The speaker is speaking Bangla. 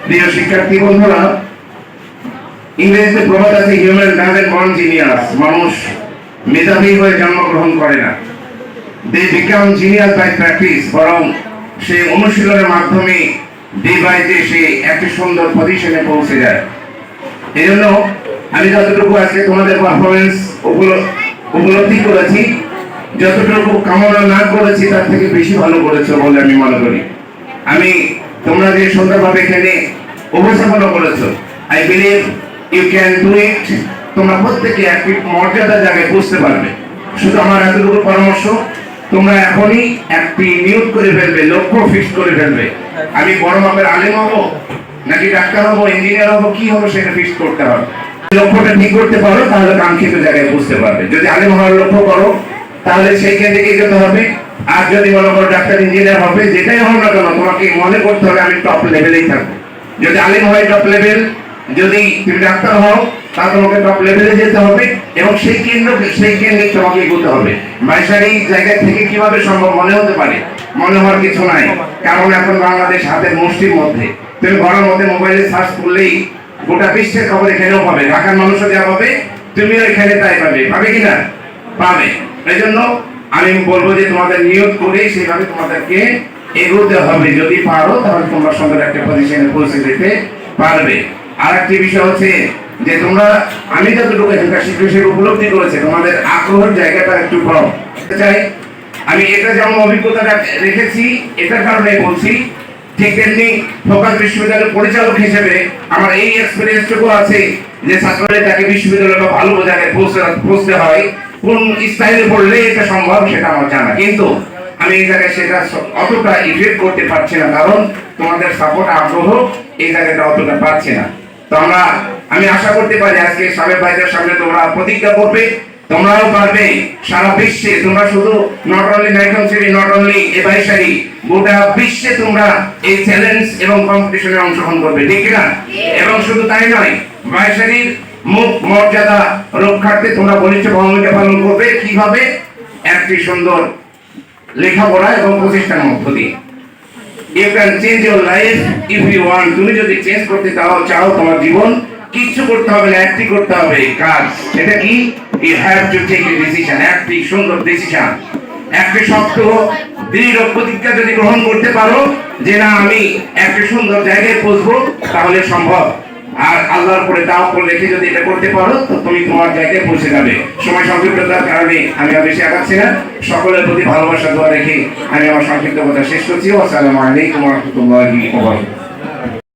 প্রিয় শিক্ষার্থী বন্ধুরা, ইংরেজিতে প্রবাদ আছে, হিউম্যান ডাজন্ট বর্ন জিনিয়াস। মানুষ মেধাবী হয়ে জন্মগ্রহণ করে না, they become genius by practice. বরং সে অনুশীলনের মাধ্যমে ডে বাই ডে সে একটি সুন্দর পজিশনে পৌঁছে যায়। এই জন্য আমি যতটুকু আজকে তোমাদের পারফরমেন্স উপলব্ধি করেছি, যতটুকু কামনা না করেছি তার থেকে বেশি ভালো করেছো বলে আমি মনে করি। আমি তোমরা যে সুন্দরভাবে এখানে উপস্থাপনা করেছো, I believe you can do it. তোমরা প্রত্যেকে একটি মর্যাদা জায়গায় বুঝতে পারবে। শুধু আমার এতটুকু পরামর্শ, তোমরা এখনই একটি নিয়োগ করে ফেলবে, লক্ষ্য ফিক্স করে ফেলবে। আমি বড় মাপের আলেম হবো, নাকি ডাক্তার হবো, ইঞ্জিনিয়ার হবো, কি হবো সেটা ফিক্স করতে হবে। লক্ষ্যটা ঠিক করতে পারো তাহলে কাঙ্ক্ষিত জায়গায় বুঝতে পারবে। যদি আলেম হওয়ার লক্ষ্য করো তাহলে সেইখান থেকে যেতে হবে। আর যদি মনে করো ডাক্তার ইঞ্জিনিয়ার হবে, যেটাই হোক না কেন তোমাকে মনে করতে হবে আমি টপ লেভেলেই থাকবো। যদি আলেম হয় টপ লেভেল, যদি তুমি ডাক্তার হও তা তোমাকে টপ লেভেলে যেতে হবে এবং সেই কেন্দ্রে তোমাকে এগোতে হবে। বাইশারি জায়গা থেকে কিভাবে সম্ভব মনে হতে পারে? মনে হওয়ার কিছু নাই, কারণ এখন বাংলাদেশ হাতের মুষ্টির মধ্যে। তুমি ঘরের মধ্যে মোবাইলে সার্চ করলেই গোটা বিশ্বের খবর এখানেও পাবে। ঢাকার মানুষও যা পাবে তুমিও এখানে তাই পাবে। পাবে কিনা? পাবে। এই জন্য আমি বলবো যে তোমাদের নিয়োগ করে সেভাবে তোমাদেরকে এগোতে হবে। যদি পারো তাহলে তোমরা সুন্দর একটা পজিশনে পৌঁছে যেতে পারবে। আর একটি বিষয় হচ্ছে যে তোমরা, আমি যতটুকু এখানকার শিক্ষক উপলব্ধি করেছে, তোমাদের আগ্রহের জায়গাটা একটু কম চাই। আমি এটা যেমন অভিজ্ঞতাটা রেখেছি, এটার কারণে বলছি, ঠিক তেমনি ফোকাস বিশ্ববিদ্যালয়ের পরিচালক হিসেবে আমার এই এক্সপিরিয়েন্সটুকু আছে যে ছাত্রদের তাকে বিশ্ববিদ্যালয়ে ভালো জায়গায় পৌঁছতে হয়। কোন স্টাইলে পড়লে এটা সম্ভব সেটা আমার জানা, কিন্তু আমি এই জায়গায় সেটা অতটা ইফেক্ট করতে পারছি না, কারণ তোমাদের সাপোর্ট, আগ্রহ এই জায়গাটা অতটা পাচ্ছি না। তো আমি আশা করতে পারি আজকে সাবেক ভাইদের সামনে তোমরা প্রতিজ্ঞা করবে, তোমরাও পারবে। সারা বিশ্বে তোমরা শুধু নট অনলি নাইটন সিটি, নট অনলি এ বাইশারি, গোটা বিশ্বে তোমরা এই চ্যালেঞ্জ এবং কম্পিটিশনে অংশগ্রহণ করবে, ঠিক না? এবং শুধু তাই নয়, বাইশারির মুখ মর্যাদা রক্ষার্থে তোমরা বলিষ্ঠ ভূমিকা পালন করবে। কিভাবে? একটি সুন্দর লেখাপড়া এবং প্রতিষ্ঠানের মধ্য দিয়ে। You can change your life if you want. তুমি যদি চেঞ্জ করতে চাও তোমার জীবন, কিছু করতে হবে না, একটি করতে হবে কাজ। সেটা কি? You have to take a decision. একটি সুন্দর ডিসিশন, একটি শক্ত দৃঢ় প্রতিজ্ঞা যদি গ্রহণ করতে পারো যে না আমি একটি সুন্দর জায়গায় পৌঁছবো, তাহলে সম্ভব। আর আল্লাহর উপরে তাওয়াক্কুল রেখে যদি এটা করতে পারো তো তুমি তোমার জায়গায় পৌঁছে যাবে। সময় সংক্ষিপ্ততার কারণে আমি আর বেশি আগাচ্ছি না। সকলের প্রতি ভালোবাসা দোয়া রেখে আমি আমার সংক্ষিপ্ত কথা শেষ করছি। আসসালামু আলাইকুম ওয়া রাহমাতুল্লাহি ওয়া বারাকাতুহু।